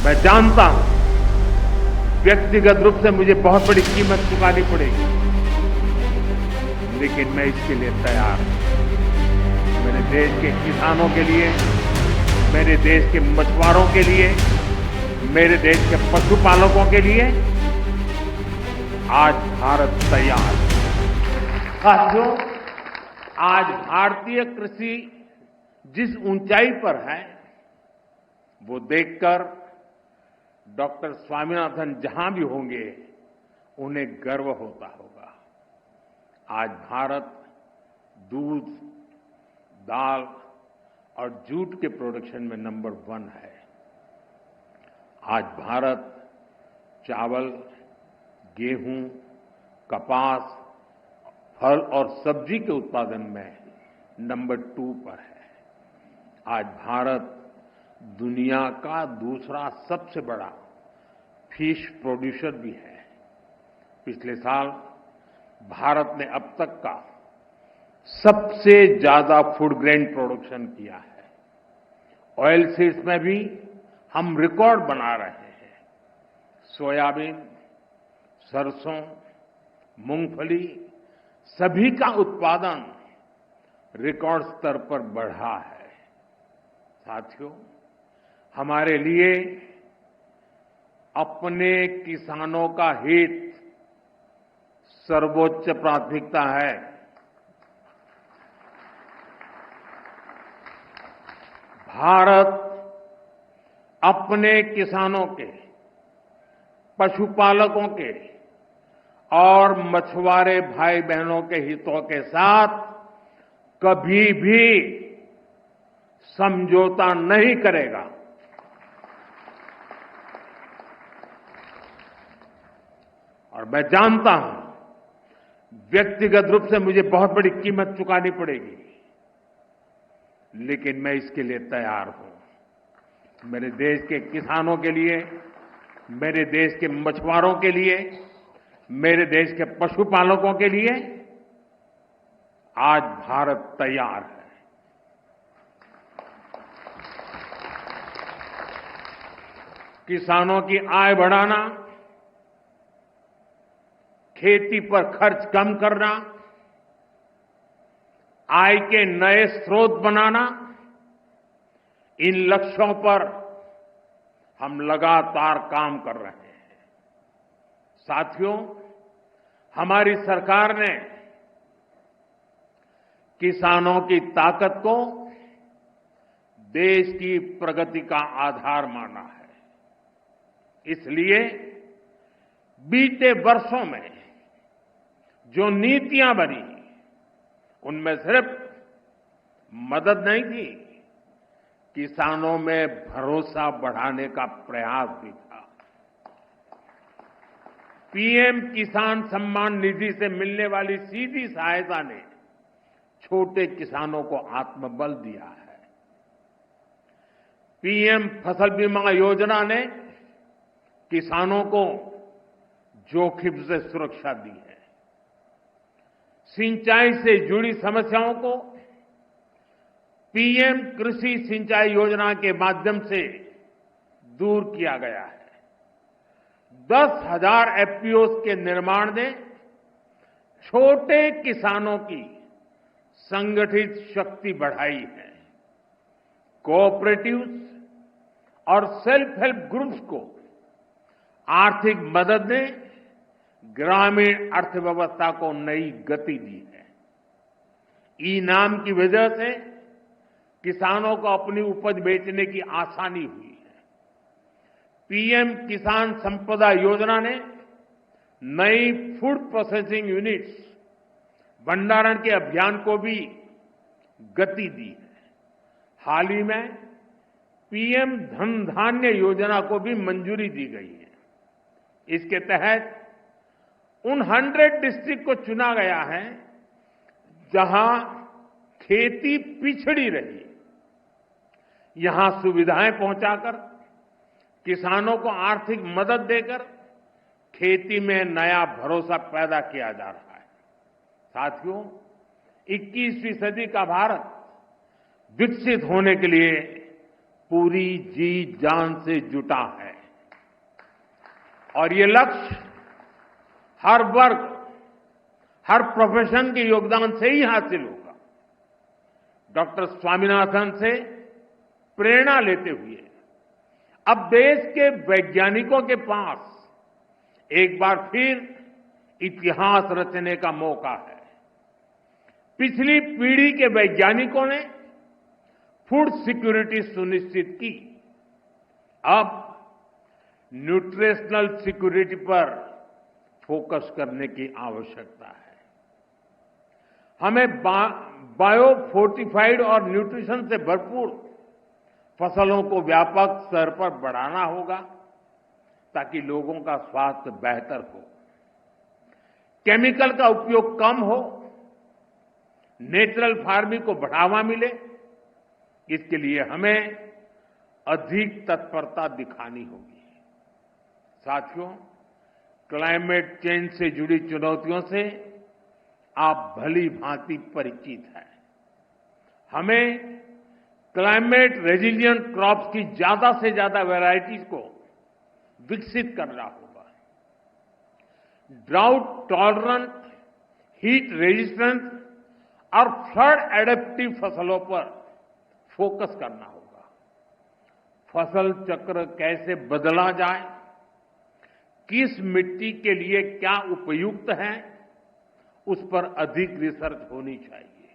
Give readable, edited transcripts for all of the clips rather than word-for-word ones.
मैं जानता हूं व्यक्तिगत रूप से मुझे बहुत बड़ी कीमत चुकानी पड़ेगी, लेकिन मैं इसके लिए तैयार हूं। मेरे देश के किसानों के लिए, मेरे देश के मछुआरों के लिए, मेरे देश के पशुपालकों के लिए आज भारत तैयार है। साथियों, आज भारतीय कृषि जिस ऊंचाई पर है वो देखकर डॉक्टर स्वामीनाथन जहां भी होंगे उन्हें गर्व होता होगा। आज भारत दूध, दाल और जूट के प्रोडक्शन में नंबर 1 है। आज भारत चावल, गेहूं, कपास, फल और सब्जी के उत्पादन में नंबर 2 पर है। आज भारत दुनिया का दूसरा सबसे बड़ा फिश प्रोड्यूसर भी है। पिछले साल भारत ने अब तक का सबसे ज्यादा फूड ग्रेन प्रोडक्शन किया है। ऑयल सीड्स में भी हम रिकॉर्ड बना रहे हैं। सोयाबीन, सरसों, मूंगफली सभी का उत्पादन रिकॉर्ड स्तर पर बढ़ा है। साथियों, हमारे लिए अपने किसानों का हित सर्वोच्च प्राथमिकता है। भारत अपने किसानों के, पशुपालकों के और मछुआरे भाई बहनों के हितों के साथ कभी भी समझौता नहीं करेगा। और मैं जानता हूं व्यक्तिगत रूप से मुझे बहुत बड़ी कीमत चुकानी पड़ेगी, लेकिन मैं इसके लिए तैयार हूं। मेरे देश के किसानों के लिए, मेरे देश के मछुआरों के लिए, मेरे देश के पशुपालकों के लिए आज भारत तैयार है। किसानों की आय बढ़ाना, खेती पर खर्च कम करना, आय के नए स्रोत बनाना, इन लक्ष्यों पर हम लगातार काम कर रहे हैं। साथियों, हमारी सरकार ने किसानों की ताकत को देश की प्रगति का आधार माना है। इसलिए बीते वर्षों में जो नीतियां बनी, उनमें सिर्फ मदद नहीं की, किसानों में भरोसा बढ़ाने का प्रयास भी था। पीएम किसान सम्मान निधि से मिलने वाली सीधी सहायता ने छोटे किसानों को आत्मबल दिया है। पीएम फसल बीमा योजना ने किसानों को जोखिम से सुरक्षा दी है। सिंचाई से जुड़ी समस्याओं को पीएम कृषि सिंचाई योजना के माध्यम से दूर किया गया है। 10,000 एफपीओs के निर्माण ने छोटे किसानों की संगठित शक्ति बढ़ाई है। कोऑपरेटिव्स और सेल्फ हेल्प ग्रुप्स को आर्थिक मदद ने ग्रामीण अर्थव्यवस्था को नई गति दी है। ई-नाम की वजह से किसानों को अपनी उपज बेचने की आसानी हुई है। पीएम किसान संपदा योजना ने नई फूड प्रोसेसिंग यूनिट्स, भंडारण के अभियान को भी गति दी है। हाल ही में पीएम धन धान्य योजना को भी मंजूरी दी गई है। इसके तहत उन 100 डिस्ट्रिक्ट को चुना गया है जहां खेती पिछड़ी रही। यहां सुविधाएं पहुंचाकर, किसानों को आर्थिक मदद देकर खेती में नया भरोसा पैदा किया जा रहा है। साथियों, 21वीं सदी का भारत विकसित होने के लिए पूरी जी जान से जुटा है। और ये लक्ष्य हर वर्ग, हर प्रोफेशन के योगदान से ही हासिल होगा। डॉक्टर स्वामीनाथन से प्रेरणा लेते हुए अब देश के वैज्ञानिकों के पास एक बार फिर इतिहास रचने का मौका है। पिछली पीढ़ी के वैज्ञानिकों ने फूड सिक्योरिटी सुनिश्चित की। अब न्यूट्रिशनल सिक्योरिटी पर फोकस करने की आवश्यकता है। हमें बायो फोर्टिफाइड और न्यूट्रिशन से भरपूर फसलों को व्यापक स्तर पर बढ़ाना होगा ताकि लोगों का स्वास्थ्य बेहतर हो, केमिकल का उपयोग कम हो, नेचुरल फार्मिंग को बढ़ावा मिले। इसके लिए हमें अधिक तत्परता दिखानी होगी। साथियों, क्लाइमेट चेंज से जुड़ी चुनौतियों से आप भली भांति परिचित हैं। हमें क्लाइमेट रेजिलिएंट क्रॉप्स की ज्यादा से ज्यादा वैरायटीज को विकसित करना होगा। ड्राउट टॉलरेंट, हीट रेजिस्टेंट और फ्लड एडेप्टिव फसलों पर फोकस करना होगा। फसल चक्र कैसे बदला जाए, किस मिट्टी के लिए क्या उपयुक्त है, उस पर अधिक रिसर्च होनी चाहिए।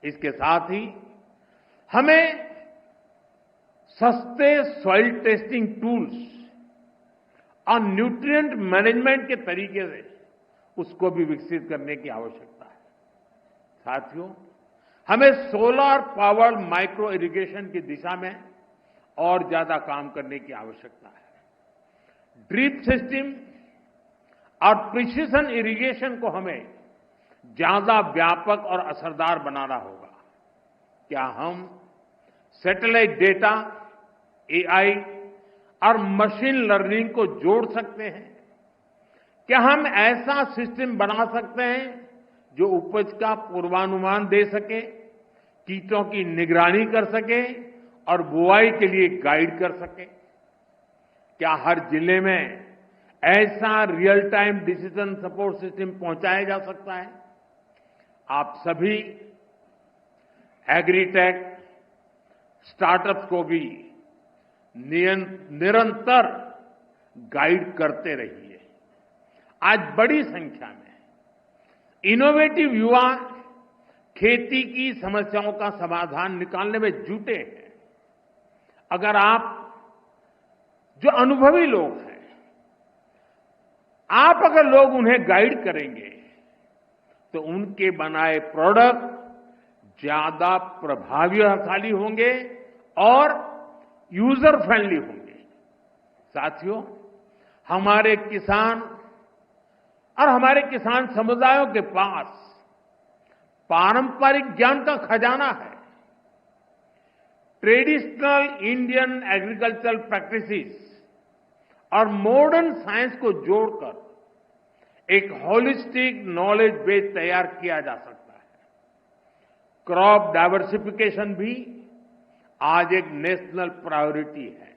इसके साथ ही हमें सस्ते सॉइल टेस्टिंग टूल्स और न्यूट्रिएंट मैनेजमेंट के तरीके से उसको भी विकसित करने की आवश्यकता है। साथियों, हमें सोलर पावर्ड माइक्रो इरिगेशन की दिशा में और ज्यादा काम करने की आवश्यकता है। ड्रिप सिस्टम और प्रिसिशन इरिगेशन को हमें ज्यादा व्यापक और असरदार बनाना होगा। क्या हम सैटेलाइट डेटा, एआई और मशीन लर्निंग को जोड़ सकते हैं? क्या हम ऐसा सिस्टम बना सकते हैं जो उपज का पूर्वानुमान दे सके, कीटों की निगरानी कर सके और बुआई के लिए गाइड कर सके? क्या हर जिले में ऐसा real time decision support system पहुंचाया जा सकता है? आप सभी एग्रीटेक स्टार्टअप्स को भी निरंतर गाइड करते रहिए। आज बड़ी संख्या में इनोवेटिव युवा खेती की समस्याओं का समाधान निकालने में जुटे हैं। अगर आप जो अनुभवी लोग हैं, आप अगर लोग उन्हें गाइड करेंगे तो उनके बनाए प्रोडक्ट ज्यादा प्रभावशाली होंगे और यूजर फ्रेंडली होंगे। साथियों, हमारे किसान और हमारे किसान समुदायों के पास पारंपरिक ज्ञान का खजाना है। ट्रेडिशनल इंडियन एग्रीकल्चरल प्रैक्टिसेस और मॉडर्न साइंस को जोड़कर एक होलिस्टिक नॉलेज बेस तैयार किया जा सकता है। क्रॉप डाइवर्सिफिकेशन भी आज एक नेशनल प्रायोरिटी है।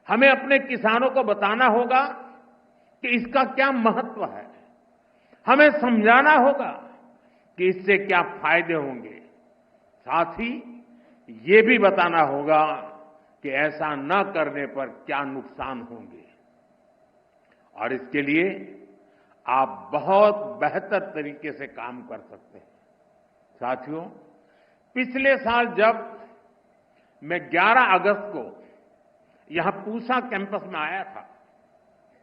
हमें अपने किसानों को बताना होगा कि इसका क्या महत्व है। हमें समझाना होगा कि इससे क्या फायदे होंगे। साथ ही ये भी बताना होगा कि ऐसा न करने पर क्या नुकसान होंगे। और इसके लिए आप बहुत बेहतर तरीके से काम कर सकते हैं। साथियों, पिछले साल जब मैं 11 अगस्त को यहां पूसा कैंपस में आया था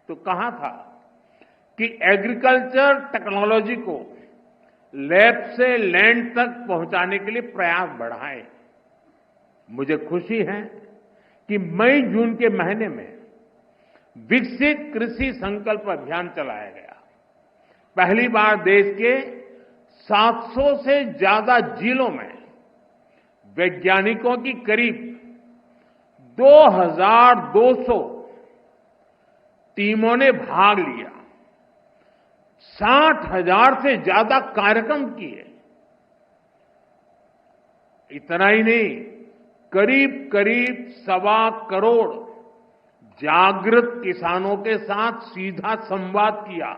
तो कहा था कि एग्रीकल्चर टेक्नोलॉजी को लैब से लैंड तक पहुंचाने के लिए प्रयास बढ़ाएं। मुझे खुशी है कि मई जून के महीने में विकसित कृषि संकल्प अभियान चलाया गया। पहली बार देश के 700 से ज्यादा जिलों में वैज्ञानिकों की करीब 2200 टीमों ने भाग लिया। 60,000 से ज्यादा कार्यक्रम किए। इतना ही नहीं, करीब करीब 1.25 करोड़ जागृत किसानों के साथ सीधा संवाद किया।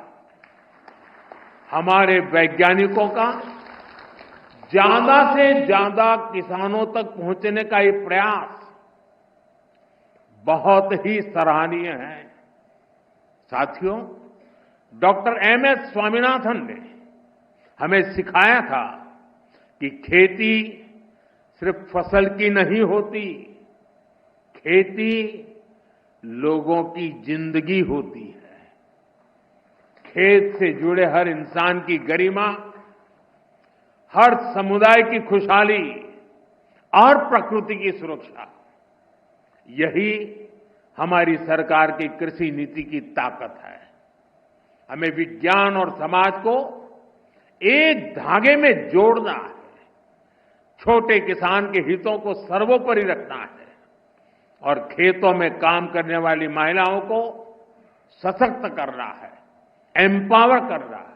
हमारे वैज्ञानिकों का ज्यादा से ज्यादा किसानों तक पहुंचने का ये प्रयास बहुत ही सराहनीय है। साथियों, डॉक्टर एमएस स्वामीनाथन ने हमें सिखाया था कि खेती सिर्फ फसल की नहीं होती, खेती लोगों की जिंदगी होती है। खेत से जुड़े हर इंसान की गरिमा, हर समुदाय की खुशहाली और प्रकृति की सुरक्षा, यही हमारी सरकार की कृषि नीति की ताकत है। हमें विज्ञान और समाज को एक धागे में जोड़ना है, छोटे किसान के हितों को सर्वोपरि रखना है और खेतों में काम करने वाली महिलाओं को सशक्त करना है, एम्पावर करना है।